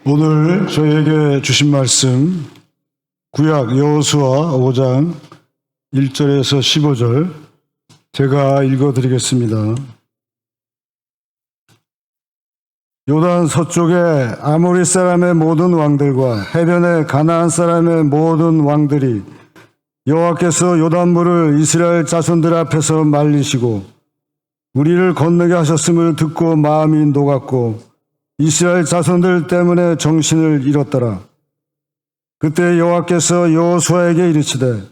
오늘 저희에게 주신 말씀 구약 여호수아 5장 1절에서 15절 제가 읽어드리겠습니다. 요단 서쪽에 아모리 사람의 모든 왕들과 해변의 가나안 사람의 모든 왕들이 여호와께서 요단물을 이스라엘 자손들 앞에서 말리시고 우리를 건너게 하셨음을 듣고 마음이 녹았고 이스라엘 자손들 때문에 정신을 잃었더라. 그때 여호와께서 여호수아에게 이르시되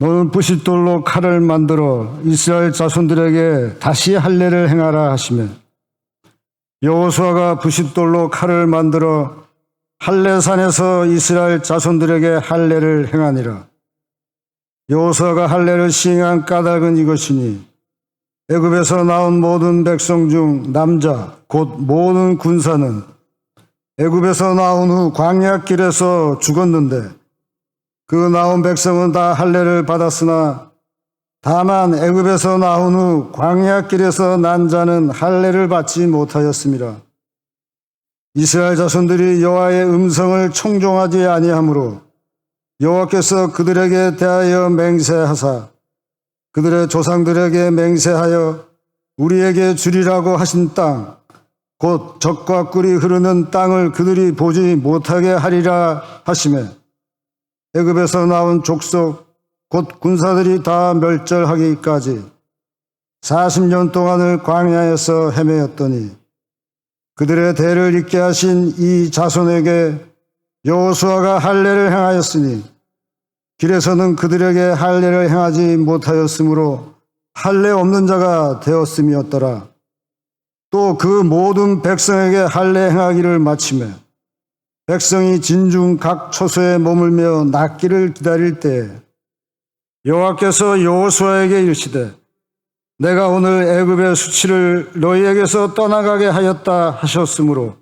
너는 부싯돌로 칼을 만들어 이스라엘 자손들에게 다시 할례를 행하라 하시매 여호수아가 부싯돌로 칼을 만들어 할례산에서 이스라엘 자손들에게 할례를 행하니라. 여호수아가 할례를 시행한 까닭은 이것이니 애굽에서 나온 모든 백성 중 남자 곧 모든 군사는 애굽에서 나온 후 광야길에서 죽었는데 그 나온 백성은 다 할례를 받았으나 다만 애굽에서 나온 후 광야길에서 난 자는 할례를 받지 못하였음이라. 이스라엘 자손들이 여호와의 음성을 청종하지 아니하므로 여호와께서 그들에게 대하여 맹세하사 그들의 조상들에게 맹세하여 우리에게 주리라고 하신 땅 곧 젖과 꿀이 흐르는 땅을 그들이 보지 못하게 하리라 하시매 애굽에서 나온 족속 곧 군사들이 다 멸절하기까지 40년 동안을 광야에서 헤매었더니 그들의 대를 잇게 하신 이 자손에게 여호수아가 할례를 행하였으니 길에서는 그들에게 할례를 행하지 못하였으므로 할례 없는 자가 되었음이었더라. 또 그 모든 백성에게 할례 행하기를 마치매 백성이 진중 각 처소에 머물며 낫기를 기다릴 때 여호와께서 여호수아에게 이르시되 내가 오늘 애굽의 수치를 너희에게서 떠나가게 하였다 하셨으므로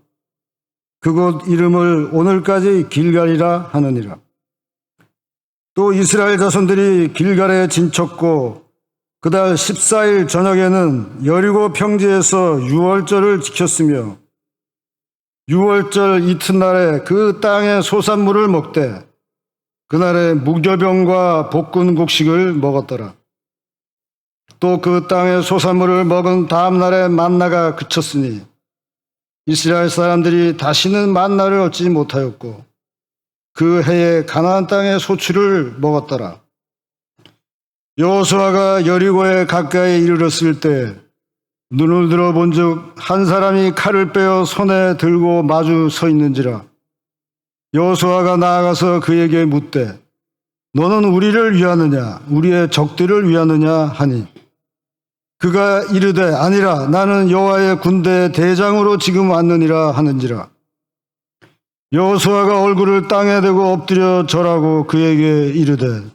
그곳 이름을 오늘까지 길갈이라 하느니라. 또 이스라엘 자손들이 길갈에 진쳤고 그달 14일 저녁에는 여리고 평지에서 유월절을 지켰으며 유월절 이튿날에 그 땅의 소산물을 먹되 그날에 무교병과 볶은 곡식을 먹었더라. 또 그 땅의 소산물을 먹은 다음 날에 만나가 그쳤으니 이스라엘 사람들이 다시는 만나를 얻지 못하였고 그 해에 가나안 땅의 소출을 먹었더라. 여호수아가 여리고에 가까이 이르렀을 때 눈을 들어 본즉 한 사람이 칼을 빼어 손에 들고 마주 서 있는지라. 여호수아가 나아가서 그에게 묻되 너는 우리를 위하느냐 우리의 적들을 위하느냐 하니 그가 이르되 아니라 나는 여호와의 군대 대장으로 지금 왔느니라 하는지라. 여호수아가 얼굴을 땅에 대고 엎드려 절하고 그에게 이르되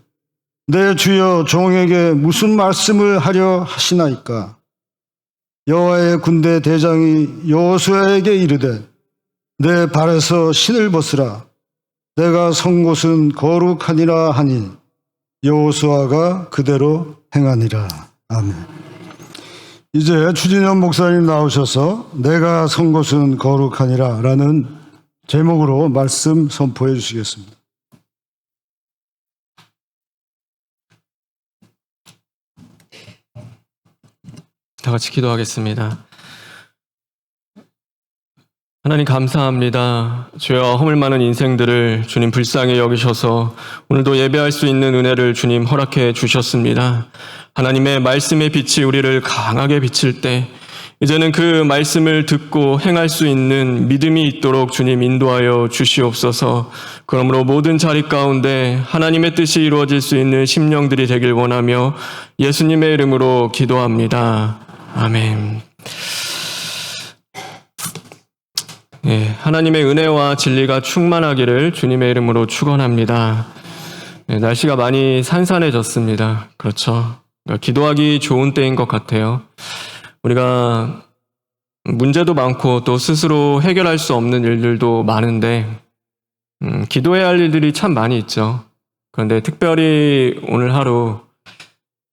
내 주여 종에게 무슨 말씀을 하려 하시나이까. 여호와의 군대 대장이 여호수아에게 이르되 내 발에서 신을 벗으라 내가 선 곳은 거룩하니라 하니 여호수아가 그대로 행하니라. 아멘. 이제 추진현 목사님 나오셔서 내가 선 곳은 거룩하니라 라는 제목으로 말씀 선포해 주시겠습니다. 다 같이 기도하겠습니다. 하나님 감사합니다. 주여 허물 많은 인생들을 주님 불쌍히 여기셔서 오늘도 예배할 수 있는 은혜를 주님 허락해 주셨습니다. 하나님의 말씀의 빛이 우리를 강하게 비칠 때 이제는 그 말씀을 듣고 행할 수 있는 믿음이 있도록 주님 인도하여 주시옵소서. 그러므로 모든 자리 가운데 하나님의 뜻이 이루어질 수 있는 심령들이 되길 원하며 예수님의 이름으로 기도합니다. 아멘. 하나님의 은혜와 진리가 충만하기를 주님의 이름으로 축원합니다. 날씨가 많이 산산해졌습니다. 그렇죠. 기도하기 좋은 때인 것 같아요. 우리가 문제도 많고 또 스스로 해결할 수 없는 일들도 많은데 기도해야 할 일들이 참 많이 있죠. 그런데 특별히 오늘 하루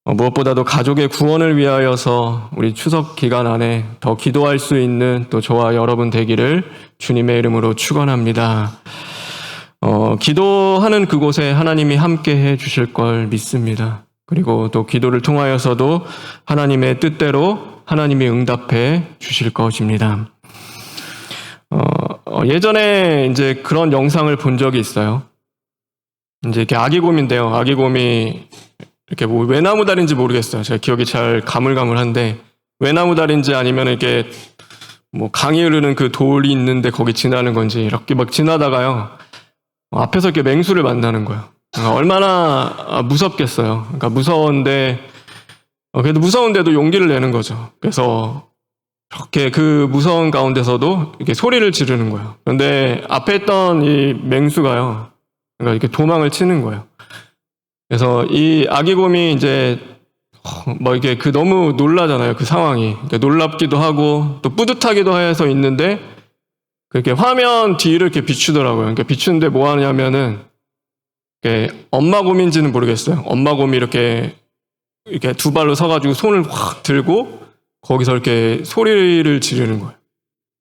무엇보다도 가족의 구원을 위하여서 우리 추석 기간 안에 더 기도할 수 있는 또 저와 여러분 되기를 주님의 이름으로 축원합니다. 기도하는 그곳에 하나님이 함께 해 주실 걸 믿습니다. 그리고 또 기도를 통하여서도 하나님의 뜻대로 하나님이 응답해 주실 것입니다. 예전에 이제 그런 영상을 본 적이 있어요. 이제 이렇게 아기곰인데요. 아기곰이 이렇게 뭐 외나무다리인지 모르겠어요. 제가 기억이 잘 가물가물한데 외나무다리인지 아니면 이렇게 뭐 강이 흐르는 그 돌이 있는데 거기 지나는 건지 이렇게 막 지나다가요. 앞에서 이렇게 맹수를 만나는 거예요. 얼마나 무섭겠어요. 그러니까 무서운데 그래도 무서운데도 용기를 내는 거죠. 그래서 이렇게 그 무서운 가운데서도 이렇게 소리를 지르는 거예요. 그런데 앞에 있던 이 맹수가요. 그러니까 이렇게 도망을 치는 거예요. 그래서 이 아기곰이 이제 뭐 이게 그 너무 놀라잖아요. 그 상황이. 그러니까 놀랍기도 하고 또 뿌듯하기도 해서 있는데 그렇게 화면 뒤를 이렇게 비추더라고요. 그러니까 비추는데 뭐 하냐면은 엄마 곰인지는 모르겠어요. 엄마 곰이 이렇게 두 발로 서가지고 손을 확 들고 거기서 이렇게 소리를 지르는 거예요.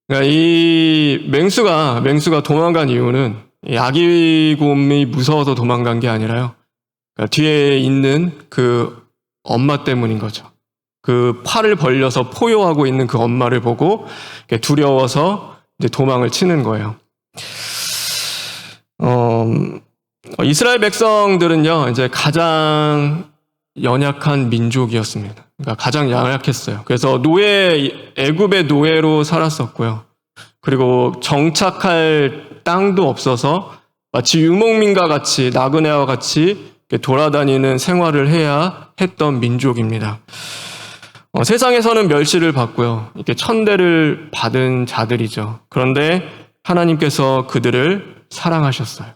그러니까 이 맹수가 도망간 이유는 이 아기곰이 무서워서 도망간 게 아니라요. 그러니까 뒤에 있는 그 엄마 때문인 거죠. 그 팔을 벌려서 포효하고 있는 그 엄마를 보고 두려워서 이제 도망을 치는 거예요. 이스라엘 백성들은요, 이제 가장 연약한 민족이었습니다. 그러니까 가장 연약했어요. 그래서 애굽의 노예로 살았었고요. 그리고 정착할 땅도 없어서 마치 유목민과 같이 나그네와 같이 돌아다니는 생활을 해야 했던 민족입니다. 세상에서는 멸시를 받고요. 이렇게 천대를 받은 자들이죠. 그런데 하나님께서 그들을 사랑하셨어요.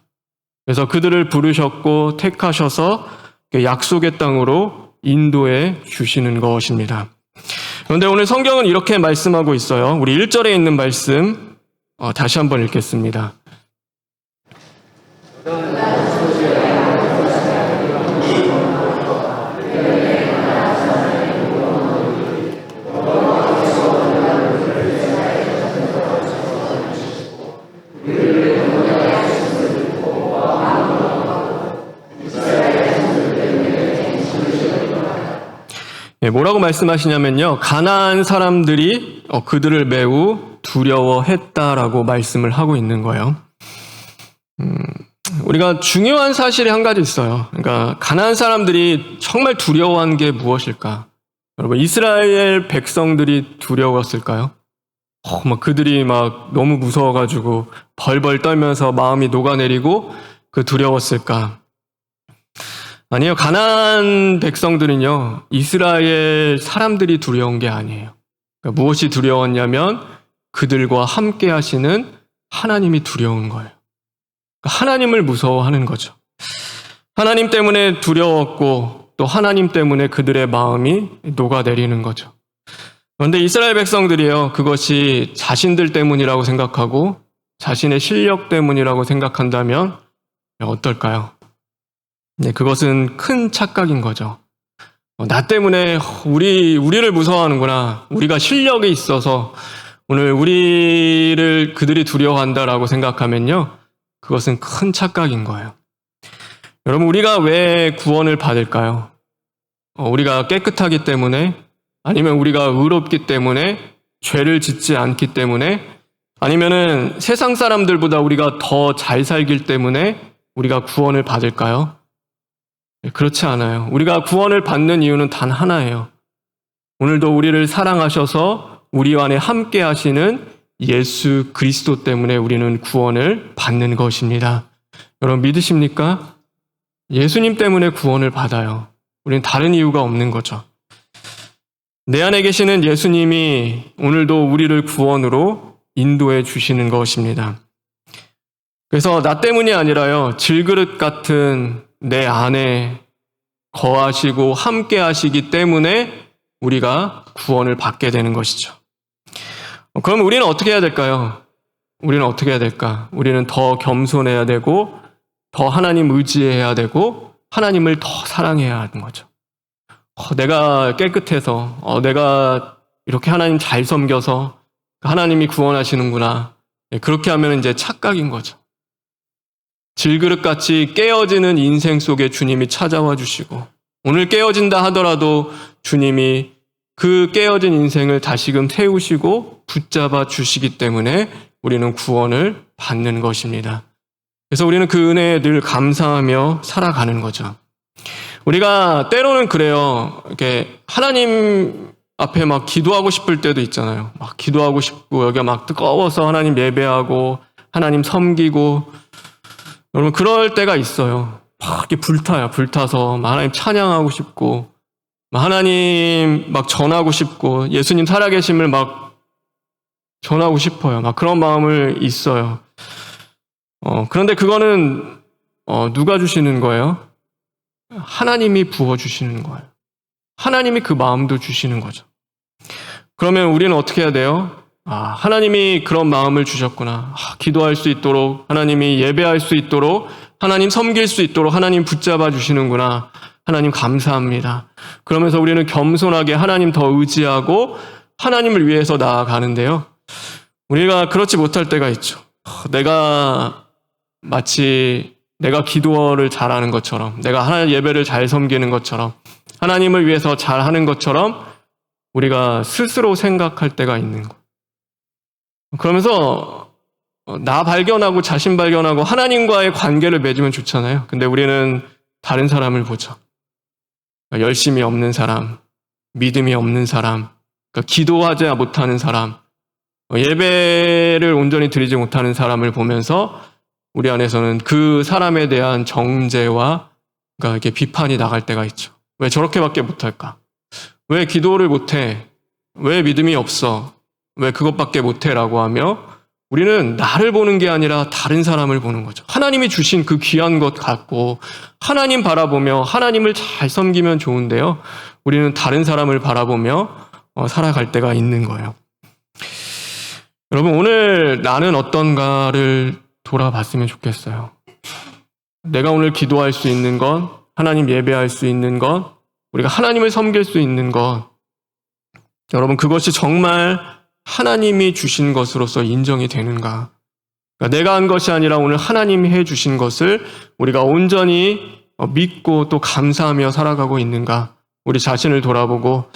그래서 그들을 부르셨고 택하셔서 약속의 땅으로 인도해 주시는 것입니다. 그런데 오늘 성경은 이렇게 말씀하고 있어요. 우리 1절에 있는 말씀 다시 한번 읽겠습니다. 뭐라고 말씀하시냐면요. 가나안 사람들이 그들을 매우 두려워했다라고 말씀을 하고 있는 거예요. 우리가 중요한 사실이 한 가지 있어요. 그러니까 가나안 사람들이 정말 두려워한 게 무엇일까? 여러분, 이스라엘 백성들이 두려웠을까요? 막 그들이 막 너무 무서워가지고 벌벌 떨면서 마음이 녹아내리고 두려웠을까? 아니요. 가나안 백성들은요, 이스라엘 사람들이 두려운 게 아니에요. 그러니까 무엇이 두려웠냐면 그들과 함께 하시는 하나님이 두려운 거예요. 그러니까 하나님을 무서워하는 거죠. 하나님 때문에 두려웠고 또 하나님 때문에 그들의 마음이 녹아내리는 거죠. 그런데 이스라엘 백성들이요, 그것이 자신들 때문이라고 생각하고 자신의 실력 때문이라고 생각한다면 어떨까요? 네, 그것은 큰 착각인 거죠. 나 때문에 우리를 무서워하는구나. 우리가 실력이 있어서 오늘 우리를 그들이 두려워한다라고 생각하면요, 그것은 큰 착각인 거예요. 여러분, 우리가 왜 구원을 받을까요? 우리가 깨끗하기 때문에, 아니면 우리가 의롭기 때문에, 죄를 짓지 않기 때문에, 아니면은 세상 사람들보다 우리가 더 잘 살기 때문에 우리가 구원을 받을까요? 그렇지 않아요. 우리가 구원을 받는 이유는 단 하나예요. 오늘도 우리를 사랑하셔서 우리 안에 함께 하시는 예수 그리스도 때문에 우리는 구원을 받는 것입니다. 여러분 믿으십니까? 예수님 때문에 구원을 받아요. 우리는 다른 이유가 없는 거죠. 내 안에 계시는 예수님이 오늘도 우리를 구원으로 인도해 주시는 것입니다. 그래서 나 때문이 아니라요, 질그릇 같은 내 안에 거하시고 함께 하시기 때문에 우리가 구원을 받게 되는 것이죠. 그럼 우리는 어떻게 해야 될까요? 우리는 어떻게 해야 될까? 우리는 더 겸손해야 되고 더 하나님 의지해야 되고 하나님을 더 사랑해야 하는 거죠. 내가 깨끗해서, 내가 이렇게 하나님 잘 섬겨서 하나님이 구원하시는구나. 그렇게 하면 이제 착각인 거죠. 질그릇같이 깨어지는 인생 속에 주님이 찾아와 주시고, 오늘 깨어진다 하더라도 주님이 그 깨어진 인생을 다시금 세우시고 붙잡아 주시기 때문에 우리는 구원을 받는 것입니다. 그래서 우리는 그 은혜에 늘 감사하며 살아가는 거죠. 우리가 때로는 그래요. 이렇게 하나님 앞에 막 기도하고 싶을 때도 있잖아요. 막 기도하고 싶고, 여기가 막 뜨거워서 하나님 예배하고, 하나님 섬기고, 여러분, 그럴 때가 있어요. 막 이렇게 불타서 막 하나님 찬양하고 싶고, 막 하나님 막 전하고 싶고, 예수님 살아계심을 막 전하고 싶어요. 막 그런 마음을 있어요. 그런데 그거는, 누가 주시는 거예요? 하나님이 부어주시는 거예요. 하나님이 그 마음도 주시는 거죠. 그러면 우리는 어떻게 해야 돼요? 하나님이 그런 마음을 주셨구나. 기도할 수 있도록, 하나님이 예배할 수 있도록, 하나님 섬길 수 있도록 하나님 붙잡아 주시는구나. 하나님 감사합니다. 그러면서 우리는 겸손하게 하나님 더 의지하고 하나님을 위해서 나아가는데요. 우리가 그렇지 못할 때가 있죠. 마치 내가 기도를 잘하는 것처럼, 내가 하나님 예배를 잘 섬기는 것처럼, 하나님을 위해서 잘하는 것처럼 우리가 스스로 생각할 때가 있는 거예요. 그러면서 나 발견하고 자신 발견하고 하나님과의 관계를 맺으면 좋잖아요. 근데 우리는 다른 사람을 보죠. 열심이 없는 사람, 믿음이 없는 사람, 기도하지 못하는 사람, 예배를 온전히 드리지 못하는 사람을 보면서 우리 안에서는 그 사람에 대한 정죄와 이렇게 비판이 나갈 때가 있죠. 왜 저렇게밖에 못할까? 왜 기도를 못해? 왜 믿음이 없어? 왜 그것밖에 못해? 라고 하며 우리는 나를 보는 게 아니라 다른 사람을 보는 거죠. 하나님이 주신 그 귀한 것 갖고 하나님 바라보며 하나님을 잘 섬기면 좋은데요. 우리는 다른 사람을 바라보며 살아갈 때가 있는 거예요. 여러분, 오늘 나는 어떤가를 돌아봤으면 좋겠어요. 내가 오늘 기도할 수 있는 것, 하나님 예배할 수 있는 것, 우리가 하나님을 섬길 수 있는 것, 여러분, 그것이 정말 하나님이 주신 것으로서 인정이 되는가? 그러니까 내가 한 것이 아니라 오늘 하나님이 해주신 것을 우리가 온전히 믿고 또 감사하며 살아가고 있는가? 우리 자신을 돌아보고,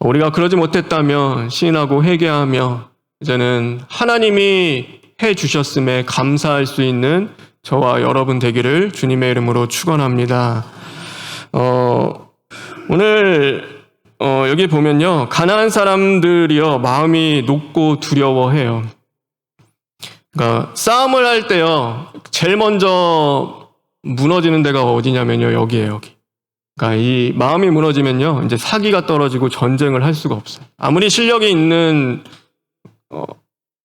우리가 그러지 못했다면 시인하고 회개하며 이제는 하나님이 해주셨음에 감사할 수 있는 저와 여러분 되기를 주님의 이름으로 축원합니다. 오늘 여기 보면요, 가나안 사람들이요 마음이 높고 두려워해요. 그러니까 싸움을 할 때요 제일 먼저 무너지는 데가 어디냐면요, 여기에요, 여기. 그러니까 이 마음이 무너지면요 이제 사기가 떨어지고 전쟁을 할 수가 없어요. 아무리 실력이 있는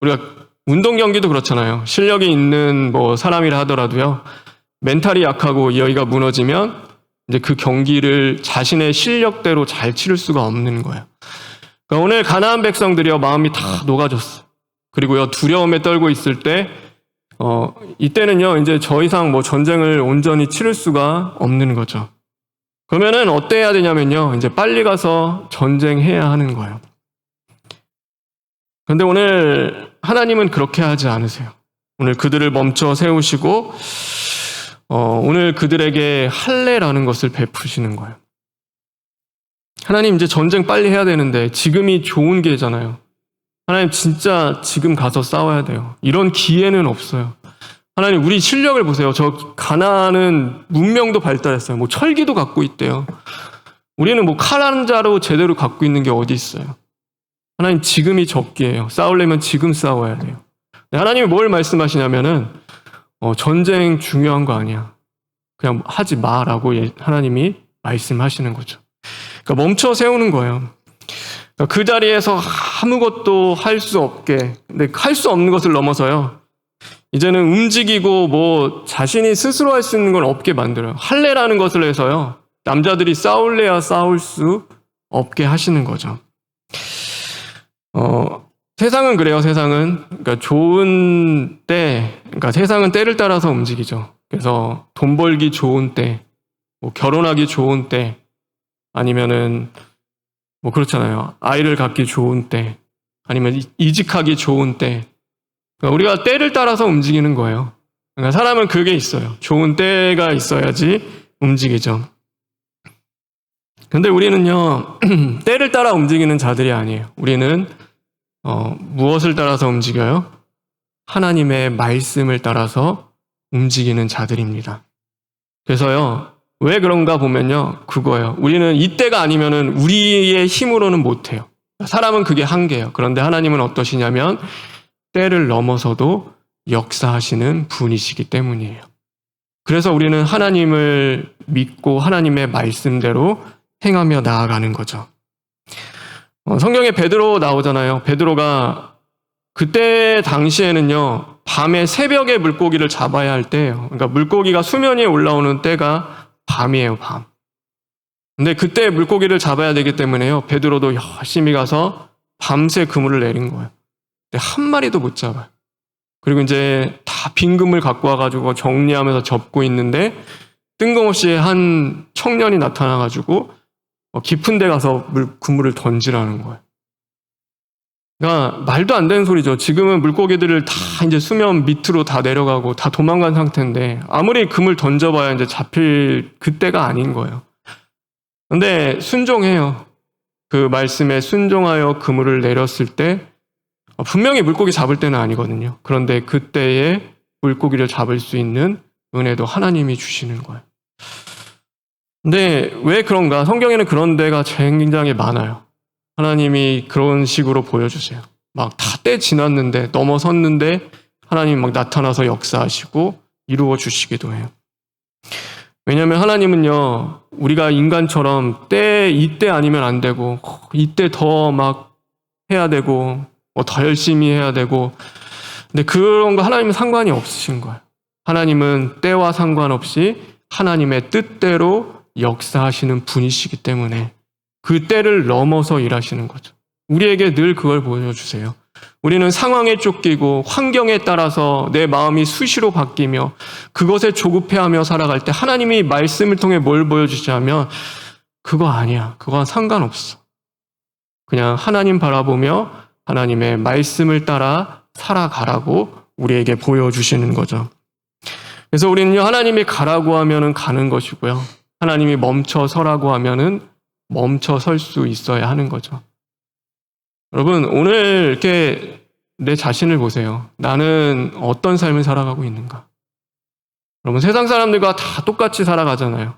우리가 운동 경기도 그렇잖아요. 실력이 있는 사람이라 하더라도요, 멘탈이 약하고 여기가 무너지면 이제 그 경기를 자신의 실력대로 잘 치를 수가 없는 거예요. 그러니까 오늘 가나안 백성들이요 마음이 다 녹아졌어요. 그리고요 두려움에 떨고 있을 때 이때는요 이제 더 이상 전쟁을 온전히 치를 수가 없는 거죠. 그러면은 어때야 되냐면요, 이제 빨리 가서 전쟁해야 하는 거예요. 그런데 오늘 하나님은 그렇게 하지 않으세요. 오늘 그들을 멈춰 세우시고 오늘 그들에게 할례라는 것을 베푸시는 거예요. 하나님, 이제 전쟁 빨리 해야 되는데 지금이 좋은 기회잖아요. 하나님, 진짜 지금 가서 싸워야 돼요. 이런 기회는 없어요. 하나님, 우리 실력을 보세요. 저 가나안은 문명도 발달했어요. 철기도 갖고 있대요. 우리는 칼 한 자루 제대로 갖고 있는 게 어디 있어요. 하나님, 지금이 적기예요. 싸우려면 지금 싸워야 돼요. 하나님이 뭘 말씀하시냐면은 전쟁 중요한 거 아니야. 그냥 하지 마라고 하나님이 말씀하시는 거죠. 그러니까 멈춰 세우는 거예요. 그러니까 그 자리에서 아무것도 할 수 없게, 근데 할 수 없는 것을 넘어서요, 이제는 움직이고 자신이 스스로 할 수 있는 건 없게 만들어요. 할례라는 것을 해서요, 남자들이 싸울래야 싸울 수 없게 하시는 거죠. 세상은 그래요, 세상은. 그러니까 좋은 때, 그러니까 세상은 때를 따라서 움직이죠. 그래서 돈 벌기 좋은 때, 결혼하기 좋은 때, 아니면은 뭐 그렇잖아요. 아이를 갖기 좋은 때, 아니면 이직하기 좋은 때. 그러니까 우리가 때를 따라서 움직이는 거예요. 그러니까 사람은 그게 있어요. 좋은 때가 있어야지 움직이죠. 근데 우리는요, 때를 따라 움직이는 자들이 아니에요. 우리는 무엇을 따라서 움직여요? 하나님의 말씀을 따라서 움직이는 자들입니다. 그래서요, 왜 그런가 보면요, 그거예요. 우리는 이때가 아니면은 우리의 힘으로는 못해요. 사람은 그게 한계예요. 그런데 하나님은 어떠시냐면 때를 넘어서도 역사하시는 분이시기 때문이에요. 그래서 우리는 하나님을 믿고 하나님의 말씀대로 행하며 나아가는 거죠. 성경에 베드로 나오잖아요. 베드로가 그때 당시에는요, 밤에 새벽에 물고기를 잡아야 할 때예요. 그러니까 물고기가 수면 위에 올라오는 때가 밤이에요, 밤. 근데 그때 물고기를 잡아야 되기 때문에요, 베드로도 열심히 가서 밤새 그물을 내린 거예요. 근데 한 마리도 못 잡아요. 그리고 이제 다 빈 그물 갖고 와가지고 정리하면서 접고 있는데 뜬금없이 한 청년이 나타나가지고 깊은 데 가서 그물을 던지라는 거예요. 그러니까 말도 안 되는 소리죠. 지금은 물고기들을 다 이제 수면 밑으로 다 내려가고 다 도망간 상태인데 아무리 그물 던져봐야 이제 잡힐 그때가 아닌 거예요. 근데 순종해요. 그 말씀에 순종하여 그물을 내렸을 때 분명히 물고기 잡을 때는 아니거든요. 그런데 그때에 물고기를 잡을 수 있는 은혜도 하나님이 주시는 거예요. 근데 왜 그런가? 성경에는 그런 데가 굉장히 많아요. 하나님이 그런 식으로 보여주세요. 막 다 때 지났는데, 넘어섰는데 하나님이 막 나타나서 역사하시고 이루어 주시기도 해요. 왜냐하면 하나님은요, 우리가 인간처럼 이때 아니면 안 되고, 이때 더 막 해야 되고, 더 열심히 해야 되고, 근데 그런 거 하나님은 상관이 없으신 거예요. 하나님은 때와 상관없이 하나님의 뜻대로 역사하시는 분이시기 때문에 그 때를 넘어서 일하시는 거죠. 우리에게 늘 그걸 보여주세요. 우리는 상황에 쫓기고 환경에 따라서 내 마음이 수시로 바뀌며 그것에 조급해하며 살아갈 때 하나님이 말씀을 통해 뭘 보여주시냐면 그거 아니야. 그거와 상관없어. 그냥 하나님 바라보며 하나님의 말씀을 따라 살아가라고 우리에게 보여주시는 거죠. 그래서 우리는요, 하나님이 가라고 하면은 가는 것이고요. 하나님이 멈춰 서라고 하면은 멈춰 설 수 있어야 하는 거죠. 여러분, 오늘 이렇게 내 자신을 보세요. 나는 어떤 삶을 살아가고 있는가? 여러분, 세상 사람들과 다 똑같이 살아가잖아요.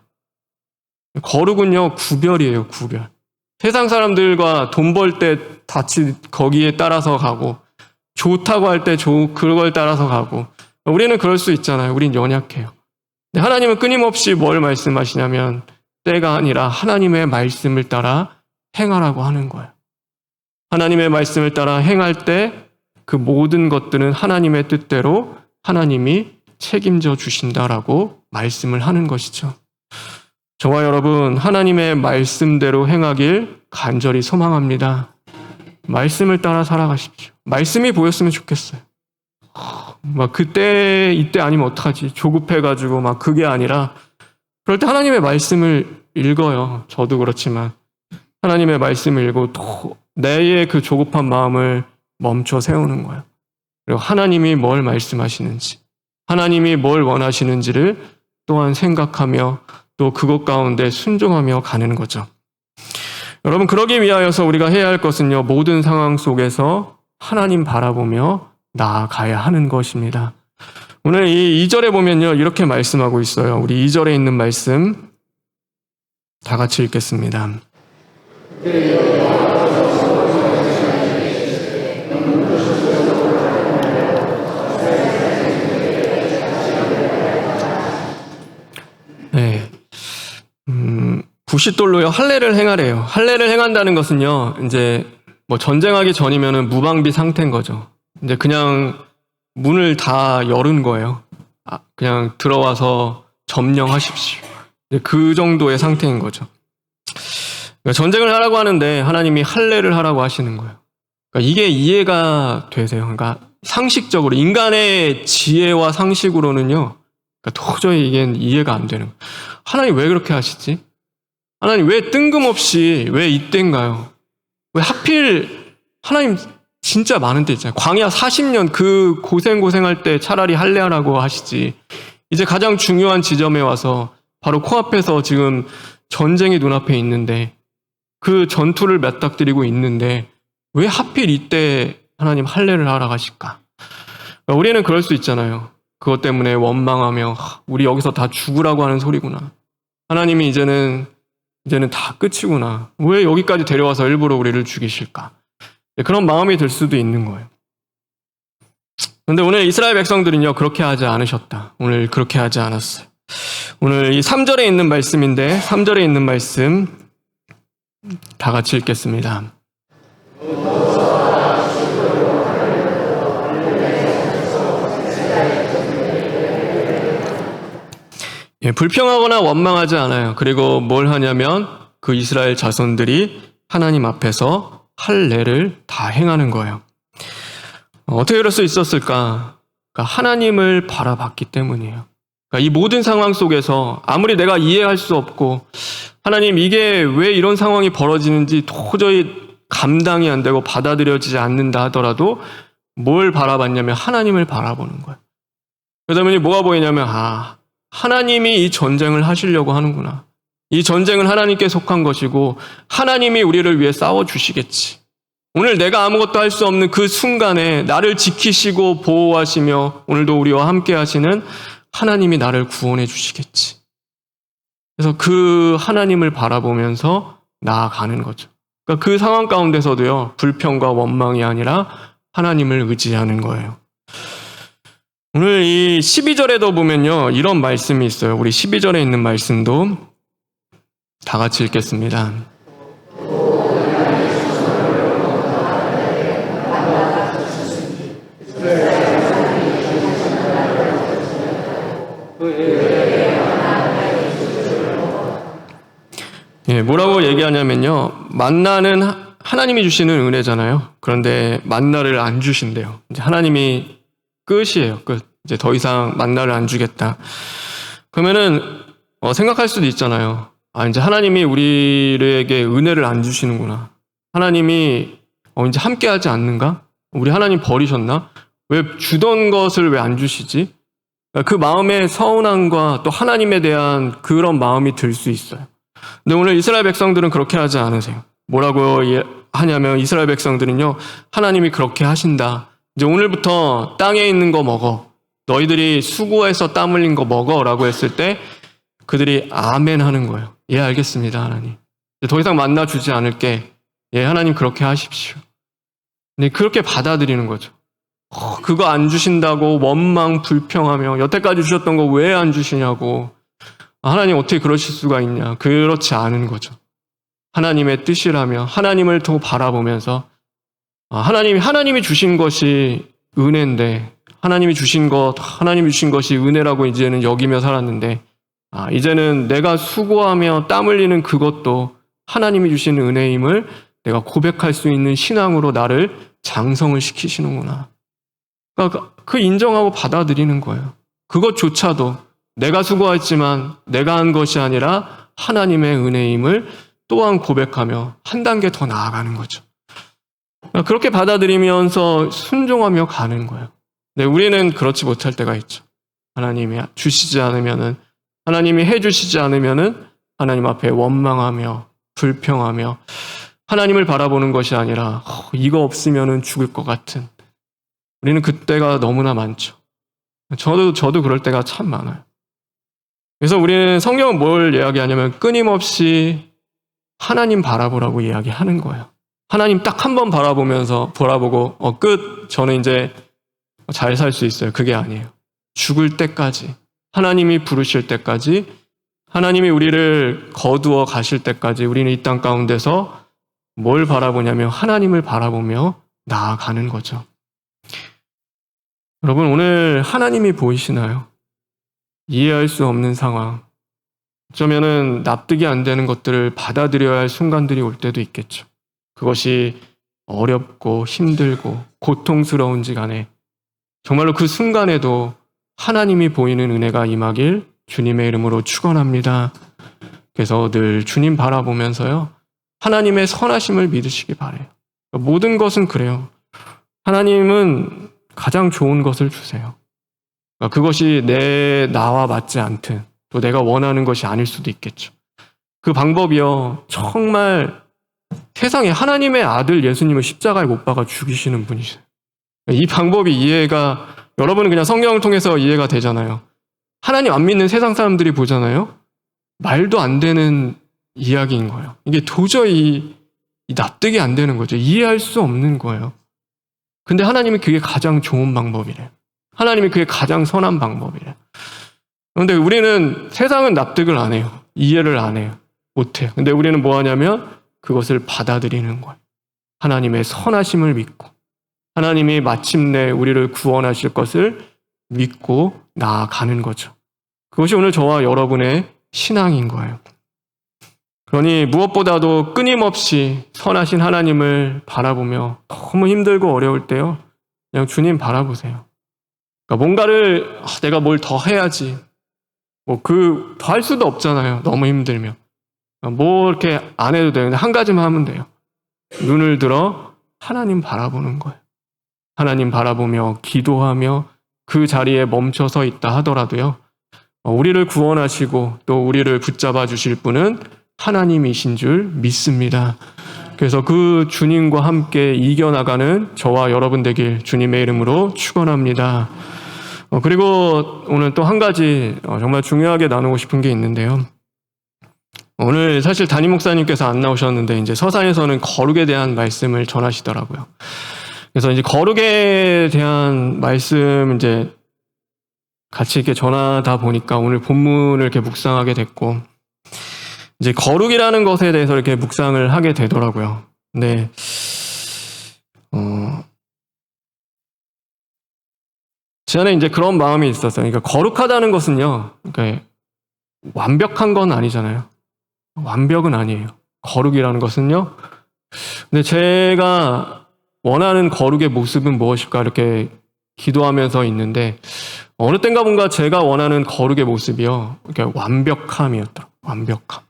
거룩은요, 구별이에요, 구별. 세상 사람들과 돈 벌 때 같이 거기에 따라서 가고, 좋다고 할 때 그걸 따라서 가고, 우리는 그럴 수 있잖아요. 우린 연약해요. 근데 하나님은 끊임없이 뭘 말씀하시냐면, 때가 아니라 하나님의 말씀을 따라 행하라고 하는 거예요. 하나님의 말씀을 따라 행할 때 그 모든 것들은 하나님의 뜻대로 하나님이 책임져 주신다라고 말씀을 하는 것이죠. 저와 여러분, 하나님의 말씀대로 행하길 간절히 소망합니다. 말씀을 따라 살아가십시오. 말씀이 보였으면 좋겠어요. 막 그때 이때 아니면 어떡하지? 조급해가지고 막 그게 아니라 그럴 때 하나님의 말씀을 읽어요. 저도 그렇지만 하나님의 말씀을 읽고 또 내의 그 조급한 마음을 멈춰 세우는 거예요. 그리고 하나님이 뭘 말씀하시는지, 하나님이 뭘 원하시는지를 또한 생각하며 또 그것 가운데 순종하며 가는 거죠. 여러분, 그러기 위하여서 우리가 해야 할 것은요, 모든 상황 속에서 하나님 바라보며 나아가야 하는 것입니다. 오늘 이 2절에 보면요, 이렇게 말씀하고 있어요. 우리 2절에 있는 말씀 다 같이 읽겠습니다. 네. 부싯돌로요, 할례를 행하래요. 할례를 행한다는 것은요, 이제 뭐 전쟁하기 전이면은 무방비 상태인 거죠. 이제 그냥 문을 다 열은 거예요. 그냥 들어와서 점령하십시오. 그 정도의 상태인 거죠. 그러니까 전쟁을 하라고 하는데 하나님이 할례를 하라고 하시는 거예요. 그러니까 이게 이해가 되세요. 그러니까 상식적으로 인간의 지혜와 상식으로는요, 그러니까 도저히 이게 이해가 안 되는 거예요. 하나님 왜 그렇게 하시지? 하나님 왜 뜬금없이 왜 이때인가요? 왜 하필 하나님 진짜 많은 때 있잖아요. 광야 40년 그 고생할 때 차라리 할례하라고 하시지. 이제 가장 중요한 지점에 와서 바로 코앞에서 지금 전쟁이 눈앞에 있는데 그 전투를 맞닥뜨리고 있는데 왜 하필 이때 하나님 할례를 하라 하실까? 우리는 그럴 수 있잖아요. 그것 때문에 원망하며 우리 여기서 다 죽으라고 하는 소리구나. 하나님이 이제는 다 끝이구나. 왜 여기까지 데려와서 일부러 우리를 죽이실까? 그런 마음이 들 수도 있는 거예요. 그런데 오늘 이스라엘 백성들은요, 그렇게 하지 않으셨다. 오늘 그렇게 하지 않았어요. 오늘 이 3절에 있는 말씀인데, 3절에 있는 말씀 다 같이 읽겠습니다. 예, 불평하거나 원망하지 않아요. 그리고 뭘 하냐면 그 이스라엘 자손들이 하나님 앞에서 할례를 다 행하는 거예요. 어떻게 그럴 수 있었을까? 그러니까 하나님을 바라봤기 때문이에요. 그러니까 이 모든 상황 속에서 아무리 내가 이해할 수 없고 하나님 이게 왜 이런 상황이 벌어지는지 도저히 감당이 안 되고 받아들여지지 않는다 하더라도 뭘 바라봤냐면 하나님을 바라보는 거예요. 그러다 보니 뭐가 보이냐면 하나님이 이 전쟁을 하시려고 하는구나. 이 전쟁은 하나님께 속한 것이고 하나님이 우리를 위해 싸워주시겠지. 오늘 내가 아무것도 할 수 없는 그 순간에 나를 지키시고 보호하시며 오늘도 우리와 함께 하시는 하나님이 나를 구원해 주시겠지. 그래서 그 하나님을 바라보면서 나아가는 거죠. 그러니까 그 상황 가운데서도요, 불평과 원망이 아니라 하나님을 의지하는 거예요. 오늘 이 12절에도 보면요, 이런 말씀이 있어요. 우리 12절에 있는 말씀도 다 같이 읽겠습니다. 예, 뭐라고 얘기하냐면요, 만나는 하나님이 주시는 은혜잖아요. 그런데 만나를 안 주신대요. 이제 하나님이 끝이에요. 끝. 이제 더 이상 만나를 안 주겠다. 그러면은 생각할 수도 있잖아요. 이제 하나님이 우리에게 은혜를 안 주시는구나. 하나님이 이제 함께하지 않는가? 우리 하나님 버리셨나? 왜 주던 것을 왜 안 주시지? 그 마음의 서운함과 또 하나님에 대한 그런 마음이 들 수 있어요. 근데 오늘 이스라엘 백성들은 그렇게 하지 않으세요. 뭐라고 하냐면 이스라엘 백성들은요, 하나님이 그렇게 하신다. 이제 오늘부터 땅에 있는 거 먹어. 너희들이 수고해서 땀 흘린 거 먹어. 라고 했을 때 그들이 아멘 하는 거예요. 예, 알겠습니다, 하나님. 더 이상 만나 주지 않을게. 예, 하나님 그렇게 하십시오. 근데 그렇게 받아들이는 거죠. 그거 안 주신다고 원망, 불평하며 여태까지 주셨던 거 왜 안 주시냐고. 하나님 어떻게 그러실 수가 있냐. 그렇지 않은 거죠. 하나님의 뜻이라며 하나님을 더 바라보면서 하나님이 주신 것이 은혜인데 하나님이 주신 것이 은혜라고 이제는 여기며 살았는데 이제는 내가 수고하며 땀 흘리는 그것도 하나님이 주신 은혜임을 내가 고백할 수 있는 신앙으로 나를 장성을 시키시는구나. 그러니까 그 인정하고 받아들이는 거예요. 그것조차도 내가 수고했지만 내가 한 것이 아니라 하나님의 은혜임을 또한 고백하며 한 단계 더 나아가는 거죠. 그렇게 받아들이면서 순종하며 가는 거예요. 근데 우리는 그렇지 못할 때가 있죠. 하나님이 주시지 않으면은, 하나님이 해주시지 않으면은 하나님 앞에 원망하며 불평하며 하나님을 바라보는 것이 아니라 이거 없으면은 죽을 것 같은, 우리는 그때가 너무나 많죠. 저도 그럴 때가 참 많아요. 그래서 우리는 성경은 뭘 이야기하냐면 끊임없이 하나님 바라보라고 이야기하는 거예요. 하나님 딱 한 번 바라보고 끝. 저는 이제 잘 살 수 있어요. 그게 아니에요. 죽을 때까지, 하나님이 부르실 때까지, 하나님이 우리를 거두어 가실 때까지 우리는 이 땅 가운데서 뭘 바라보냐면 하나님을 바라보며 나아가는 거죠. 여러분, 오늘 하나님이 보이시나요? 이해할 수 없는 상황, 어쩌면은 납득이 안 되는 것들을 받아들여야 할 순간들이 올 때도 있겠죠. 그것이 어렵고 힘들고 고통스러운지 간에 정말로 그 순간에도 하나님이 보이는 은혜가 임하길 주님의 이름으로 축원합니다. 그래서 늘 주님 바라보면서요, 하나님의 선하심을 믿으시기 바래요. 모든 것은 그래요. 하나님은 가장 좋은 것을 주세요. 그것이 나와 맞지 않든 또 내가 원하는 것이 아닐 수도 있겠죠. 그 방법이요, 정말 세상에 하나님의 아들 예수님을 십자가에 못 박아 죽이시는 분이세요. 이 방법이 이해가, 여러분은 그냥 성경을 통해서 이해가 되잖아요. 하나님 안 믿는 세상 사람들이 보잖아요. 말도 안 되는 이야기인 거예요. 이게 도저히 납득이 안 되는 거죠. 이해할 수 없는 거예요. 근데 하나님이 그게 가장 좋은 방법이래요. 하나님이 그게 가장 선한 방법이래요. 그런데 우리는, 세상은 납득을 안 해요. 이해를 안 해요. 못 해요. 근데 우리는 뭐 하냐면 그것을 받아들이는 거예요. 하나님의 선하심을 믿고, 하나님이 마침내 우리를 구원하실 것을 믿고 나아가는 거죠. 그것이 오늘 저와 여러분의 신앙인 거예요. 그러니 무엇보다도 끊임없이 선하신 하나님을 바라보며 너무 힘들고 어려울 때요, 그냥 주님 바라보세요. 그러니까 뭔가를 내가 뭘 더 해야지, 더 할 수도 없잖아요. 너무 힘들면. 뭐 이렇게 안 해도 돼요. 한 가지만 하면 돼요. 눈을 들어 하나님 바라보는 거예요. 하나님 바라보며 기도하며 그 자리에 멈춰서 있다 하더라도요, 우리를 구원하시고 또 우리를 붙잡아 주실 분은 하나님이신 줄 믿습니다. 그래서 그 주님과 함께 이겨나가는 저와 여러분 되길 주님의 이름으로 축원합니다. 그리고 오늘 또 한 가지 정말 중요하게 나누고 싶은 게 있는데요. 오늘 사실 담임 목사님께서 안 나오셨는데 이제 서산에서는 거룩에 대한 말씀을 전하시더라고요. 그래서 이제 거룩에 대한 말씀 이제 같이 이렇게 전하다 보니까 오늘 본문을 이렇게 묵상하게 됐고, 이제 거룩이라는 것에 대해서 이렇게 묵상을 하게 되더라고요. 근데 제 안에 이제 그런 마음이 있었어요. 그러니까 거룩하다는 것은요, 그러니까 완벽한 건 아니잖아요. 완벽은 아니에요. 거룩이라는 것은요. 근데 제가 원하는 거룩의 모습은 무엇일까 이렇게 기도하면서 있는데, 어느 땐가 뭔가 제가 원하는 거룩의 모습이요, 이렇게 완벽함이었더라고요. 완벽함.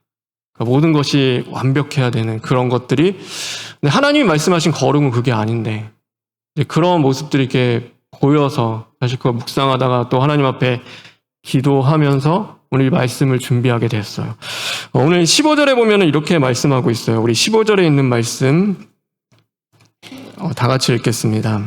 그러니까 모든 것이 완벽해야 되는 그런 것들이, 근데 하나님이 말씀하신 거룩은 그게 아닌데, 이제 그런 모습들이 이렇게 보여서 사실 그거 묵상하다가 또 하나님 앞에 기도하면서 오늘 이 말씀을 준비하게 됐어요. 오늘 15절에 보면 이렇게 말씀하고 있어요. 우리 15절에 있는 말씀 다 같이 읽겠습니다.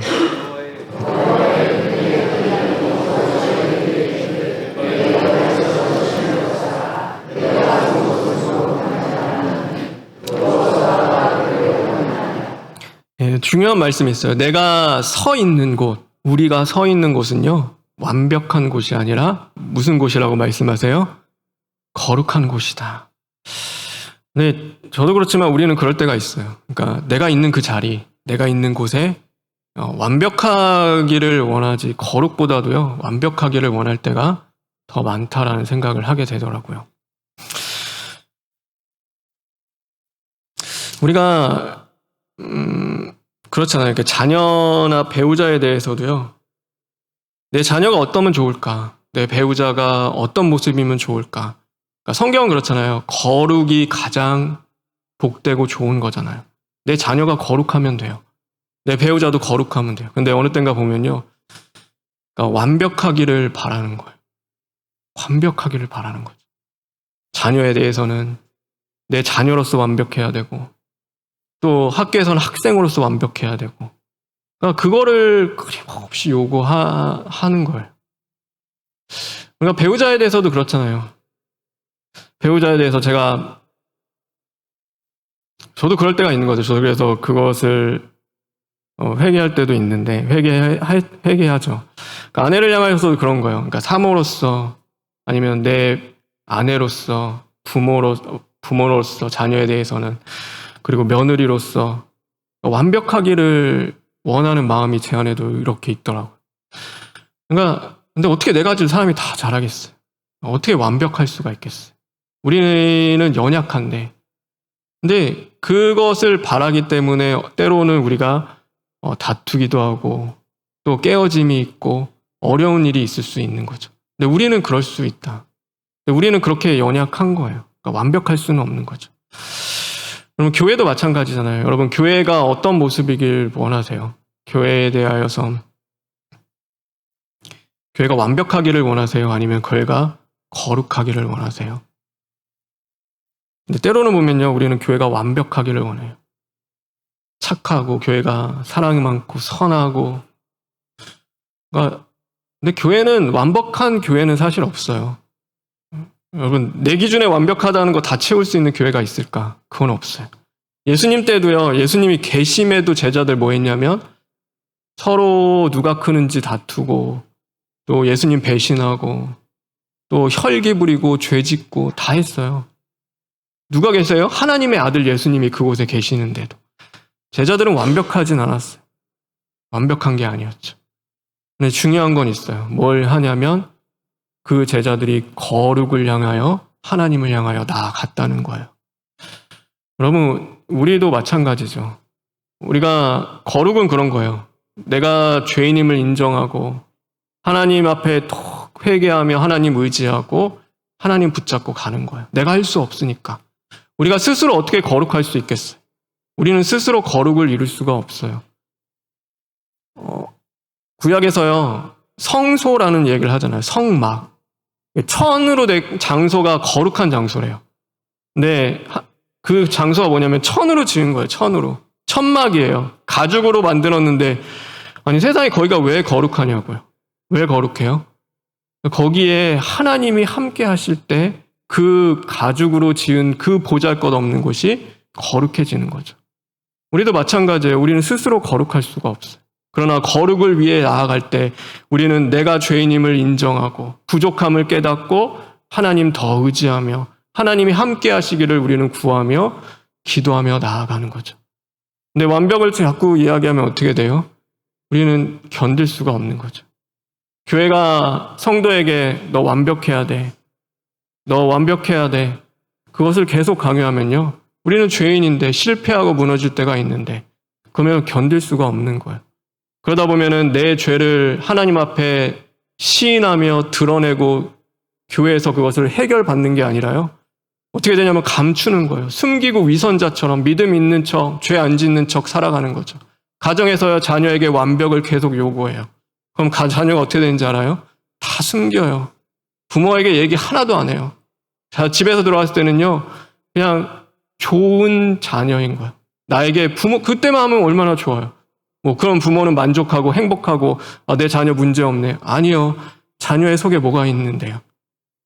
중요한 말씀이 있어요. 내가 서 있는 곳, 우리가 서 있는 곳은요, 완벽한 곳이 아니라 무슨 곳이라고 말씀하세요? 거룩한 곳이다. 근데 저도 그렇지만 우리는 그럴 때가 있어요. 그러니까 내가 있는 그 자리, 내가 있는 곳에 완벽하기를 원하지, 거룩보다도요, 완벽하기를 원할 때가 더 많다라는 생각을 하게 되더라고요. 우리가 그렇잖아요. 이렇게 자녀나 배우자에 대해서도요, 내 자녀가 어떠면 좋을까? 내 배우자가 어떤 모습이면 좋을까? 그러니까 성경은 그렇잖아요. 거룩이 가장 복되고 좋은 거잖아요. 내 자녀가 거룩하면 돼요. 내 배우자도 거룩하면 돼요. 근데 어느 땐가 보면요, 그러니까 완벽하기를 바라는 거예요. 완벽하기를 바라는 거죠. 자녀에 대해서는 내 자녀로서 완벽해야 되고, 또 학교에서는 학생으로서 완벽해야 되고, 그러니까 그거를 끊임없이 요구하는 거예요. 그러니까 배우자에 대해서도 그렇잖아요. 배우자에 대해서 저도 그럴 때가 있는 거죠. 저도 그래서 그것을 회개할 때도 있는데, 회개하죠. 그러니까 아내를 향하여서도 그런 거예요. 그러니까 사모로서, 아니면 내 아내로서, 부모로서 자녀에 대해서는, 그리고 며느리로서 완벽하기를 원하는 마음이 제 안에도 이렇게 있더라고요. 그러니까 근데 어떻게 네 가지를 사람이 다 잘하겠어요? 어떻게 완벽할 수가 있겠어요? 우리는 연약한데. 근데 그것을 바라기 때문에 때로는 우리가 다투기도 하고 또 깨어짐이 있고 어려운 일이 있을 수 있는 거죠. 근데 우리는 그럴 수 있다. 근데 우리는 그렇게 연약한 거예요. 그러니까 완벽할 수는 없는 거죠. 여러분, 교회도 마찬가지잖아요. 여러분, 교회가 어떤 모습이길 원하세요? 교회에 대하여서 교회가 완벽하기를 원하세요? 아니면 교회가 거룩하기를 원하세요? 근데 때로는 보면요, 우리는 교회가 완벽하기를 원해요. 착하고, 교회가 사랑이 많고, 선하고. 그러니까 근데 교회는, 완벽한 교회는 사실 없어요. 여러분, 내 기준에 완벽하다는 거 다 채울 수 있는 교회가 있을까? 그건 없어요. 예수님 때도요, 예수님이 계심에도 제자들 뭐 했냐면 서로 누가 크는지 다투고, 또 예수님 배신하고, 또 혈기 부리고 죄 짓고 다 했어요. 누가 계세요? 하나님의 아들 예수님이 그곳에 계시는데도. 제자들은 완벽하진 않았어요. 완벽한 게 아니었죠. 근데 중요한 건 있어요. 뭘 하냐면 그 제자들이 거룩을 향하여, 하나님을 향하여 나아갔다는 거예요. 여러분, 우리도 마찬가지죠. 우리가, 거룩은 그런 거예요. 내가 죄인임을 인정하고 하나님 앞에 톡 회개하며 하나님 의지하고 하나님 붙잡고 가는 거예요. 내가 할 수 없으니까. 우리가 스스로 어떻게 거룩할 수 있겠어요? 우리는 스스로 거룩을 이룰 수가 없어요. 구약에서요, 성소라는 얘기를 하잖아요. 성막. 천으로 된 장소가 거룩한 장소래요. 근데 그 장소가 뭐냐면 천으로 지은 거예요. 천으로. 천막이에요. 가죽으로 만들었는데, 아니, 세상에 거기가 왜 거룩하냐고요. 왜 거룩해요? 거기에 하나님이 함께 하실 때 그 가죽으로 지은 그 보잘것없는 곳이 거룩해지는 거죠. 우리도 마찬가지예요. 우리는 스스로 거룩할 수가 없어요. 그러나 거룩을 위해 나아갈 때 우리는 내가 죄인임을 인정하고 부족함을 깨닫고 하나님 더 의지하며 하나님이 함께 하시기를 우리는 구하며 기도하며 나아가는 거죠. 근데 완벽을 자꾸 이야기하면 어떻게 돼요? 우리는 견딜 수가 없는 거죠. 교회가 성도에게 너 완벽해야 돼. 너 완벽해야 돼. 그것을 계속 강요하면요, 우리는 죄인인데 실패하고 무너질 때가 있는데 그러면 견딜 수가 없는 거예요. 그러다 보면은 내 죄를 하나님 앞에 시인하며 드러내고 교회에서 그것을 해결받는 게 아니라요, 어떻게 되냐면 감추는 거예요. 숨기고 위선자처럼 믿음 있는 척, 죄 안 짓는 척 살아가는 거죠. 가정에서요, 자녀에게 완벽을 계속 요구해요. 그럼 자녀가 어떻게 되는지 알아요? 다 숨겨요. 부모에게 얘기 하나도 안 해요. 자, 집에서 들어왔을 때는요, 그냥 좋은 자녀인 거예요. 나에게 부모, 그때만 하면 얼마나 좋아요. 뭐, 그럼 부모는 만족하고 행복하고, 아, 내 자녀 문제 없네. 아니요. 자녀의 속에 뭐가 있는데요.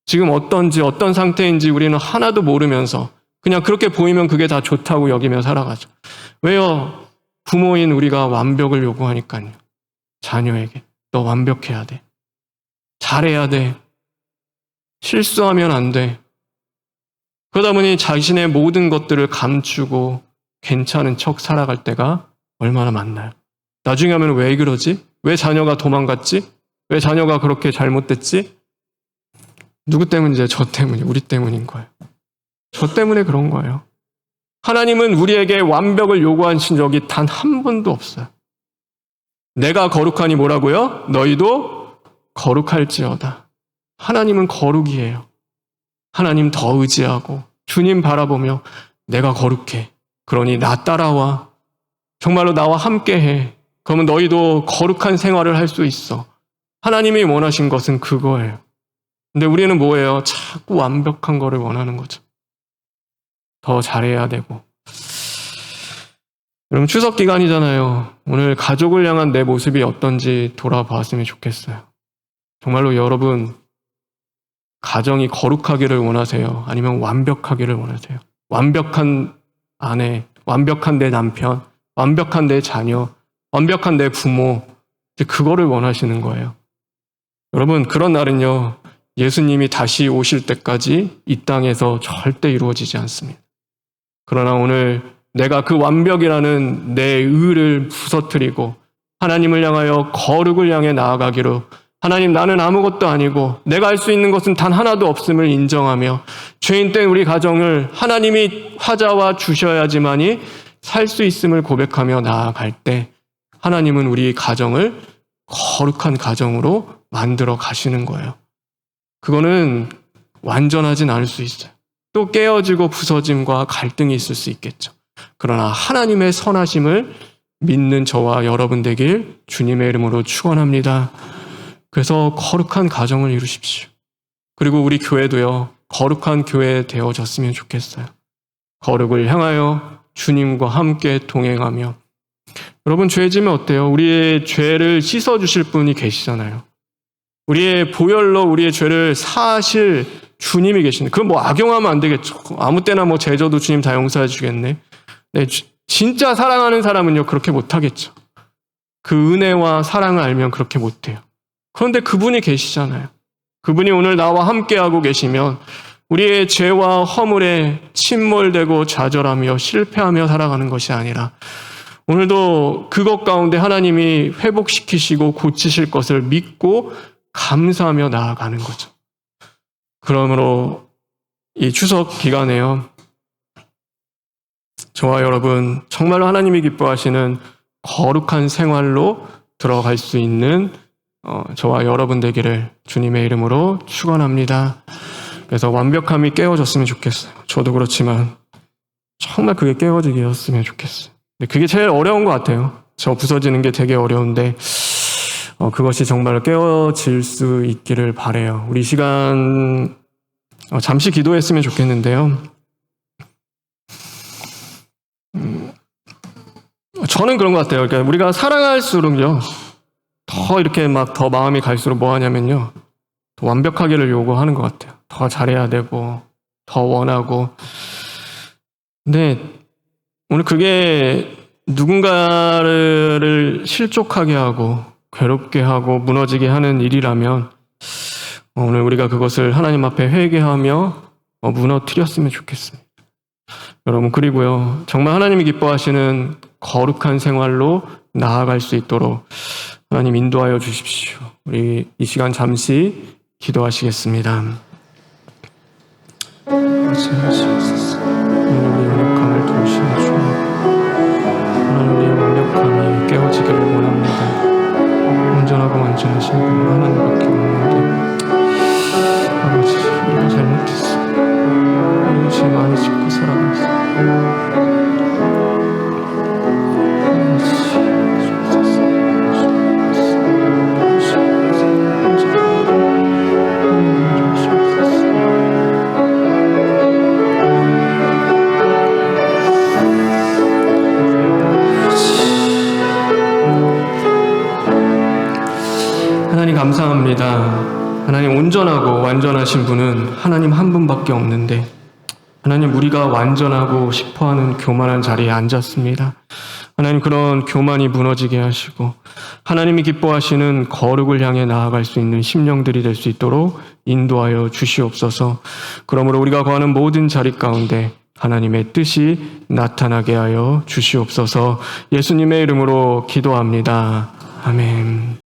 지금 어떤지, 어떤 상태인지 우리는 하나도 모르면서 그냥 그렇게 보이면 그게 다 좋다고 여기며 살아가죠. 왜요? 부모인 우리가 완벽을 요구하니까요. 자녀에게. 너 완벽해야 돼. 잘해야 돼. 실수하면 안 돼. 그러다 보니 자신의 모든 것들을 감추고 괜찮은 척 살아갈 때가 얼마나 많나요? 나중에 하면 왜 그러지? 왜 자녀가 도망갔지? 왜 자녀가 그렇게 잘못됐지? 누구 때문이죠? 저 때문이, 우리 때문인 거예요. 저 때문에 그런 거예요. 하나님은 우리에게 완벽을 요구하신 적이 단 한 번도 없어요. 내가 거룩하니 뭐라고요? 너희도 거룩할지어다. 하나님은 거룩이에요. 하나님 더 의지하고 주님 바라보며 내가 거룩해. 그러니 나 따라와. 정말로 나와 함께해. 그러면 너희도 거룩한 생활을 할 수 있어. 하나님이 원하신 것은 그거예요. 근데 우리는 뭐예요? 자꾸 완벽한 거를 원하는 거죠. 더 잘해야 되고. 여러분, 추석 기간이잖아요. 오늘 가족을 향한 내 모습이 어떤지 돌아봤으면 좋겠어요. 정말로 여러분, 가정이 거룩하기를 원하세요? 아니면 완벽하기를 원하세요? 완벽한 아내, 완벽한 내 남편, 완벽한 내 자녀, 완벽한 내 부모, 이제 그거를 원하시는 거예요. 여러분, 그런 날은요, 예수님이 다시 오실 때까지 이 땅에서 절대 이루어지지 않습니다. 그러나 오늘 내가 그 완벽이라는 내 의를 부서뜨리고 하나님을 향하여 거룩을 향해 나아가기로, 하나님, 나는 아무것도 아니고 내가 할 수 있는 것은 단 하나도 없음을 인정하며 죄인 된 우리 가정을 하나님이 화자와 주셔야지만이 살 수 있음을 고백하며 나아갈 때 하나님은 우리 가정을 거룩한 가정으로 만들어 가시는 거예요. 그거는 완전하진 않을 수 있어요. 또 깨어지고 부서짐과 갈등이 있을 수 있겠죠. 그러나 하나님의 선하심을 믿는 저와 여러분 되길 주님의 이름으로 축원합니다. 그래서 거룩한 가정을 이루십시오. 그리고 우리 교회도요, 거룩한 교회 되어졌으면 좋겠어요. 거룩을 향하여 주님과 함께 동행하며. 여러분, 죄 지면 어때요? 우리의 죄를 씻어주실 분이 계시잖아요. 우리의 보혈로 우리의 죄를 사하실 주님이 계시네. 그건 뭐 악용하면 안 되겠죠. 아무 때나 뭐 죄져도 주님 다 용서해 주겠네. 네, 진짜 사랑하는 사람은요, 그렇게 못하겠죠. 그 은혜와 사랑을 알면 그렇게 못해요. 그런데 그분이 계시잖아요. 그분이 오늘 나와 함께하고 계시면 우리의 죄와 허물에 침몰되고 좌절하며 실패하며 살아가는 것이 아니라 오늘도 그것 가운데 하나님이 회복시키시고 고치실 것을 믿고 감사하며 나아가는 거죠. 그러므로 이 추석 기간에요, 저와 여러분 정말로 하나님이 기뻐하시는 거룩한 생활로 들어갈 수 있는 저와 여러분 되기를 주님의 이름으로 축원합니다. 그래서 완벽함이 깨어졌으면 좋겠어요. 저도 그렇지만 정말 그게 깨어지게 였으면 좋겠어요. 근데 그게 제일 어려운 것 같아요. 저 부서지는 게 되게 어려운데 그것이 정말 깨어질 수 있기를 바라요. 우리 시간 잠시 기도했으면 좋겠는데요. 저는 그런 것 같아요. 그러니까 우리가 사랑할수록요, 더 이렇게 막 더 마음이 갈수록 뭐 하냐면요, 더 완벽하기를 요구하는 것 같아요. 더 잘해야 되고, 더 원하고. 근데 오늘 그게 누군가를 실족하게 하고, 괴롭게 하고, 무너지게 하는 일이라면, 오늘 우리가 그것을 하나님 앞에 회개하며 무너뜨렸으면 좋겠습니다. 여러분, 그리고요, 정말 하나님이 기뻐하시는 거룩한 생활로 나아갈 수 있도록 하나님 인도하여 주십시오. 우리 이 시간 잠시 기도하시겠습니다. 말씀하시옵소서. 하나님, 우리의 완벽함을 도우시는 주, 하나님, 우리의 완벽함이 깨어지기를 원합니다. 온전하고 완전하신 분 하나님밖에 없는데 아버지, 우리가 잘못했어. 우리가 죄 많이 짓고 살아갔어. 하나님 감사합니다. 하나님, 온전하고 완전하신 분은 하나님 한 분밖에 없는데 하나님, 우리가 완전하고 싶어하는 교만한 자리에 앉았습니다. 하나님, 그런 교만이 무너지게 하시고 하나님이 기뻐하시는 거룩을 향해 나아갈 수 있는 심령들이 될 수 있도록 인도하여 주시옵소서. 그러므로 우리가 거하는 모든 자리 가운데 하나님의 뜻이 나타나게 하여 주시옵소서. 예수님의 이름으로 기도합니다. 아멘.